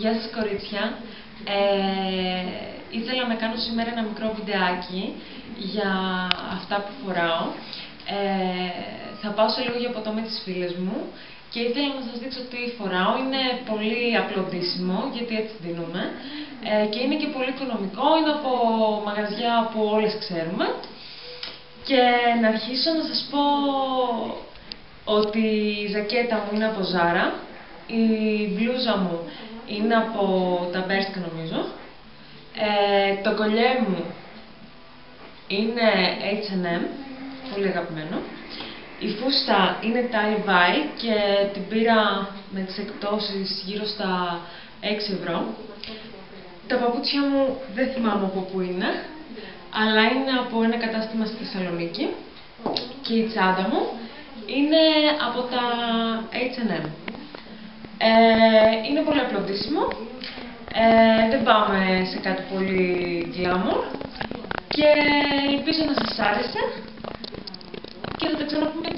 Γεια σας κορίτσια. Ήθελα να κάνω σήμερα ένα μικρό βιντεάκι για αυτά που φοράω. Θα πάω σε λίγο για ποτό με τις φίλες μου και ήθελα να σας δείξω τι φοράω. Είναι πολύ απλό ντύσιμο, γιατί έτσι δίνουμε, και είναι και πολύ οικονομικό, είναι από μαγαζιά που όλες ξέρουμε. Και να αρχίσω να σας πω ότι η ζακέτα μου είναι από Zara, η μπλούζα μου είναι από τα Bershka νομίζω, το κολλιέ μου είναι H&M, πολύ αγαπημένο, η φούστα είναι Tie-Dye και την πήρα με τις εκπτώσεις γύρω στα 6 ευρώ. Τα παπούτσια μου δεν θυμάμαι από πού είναι, αλλά είναι από ένα κατάστημα στη Θεσσαλονίκη και η τσάντα μου είναι από τα H&M. Είναι πολύ απλό ντύσιμο, δεν πάμε σε κάτι πολύ glamour και ελπίζω να σας άρεσε και θα τα ξαναπούμε.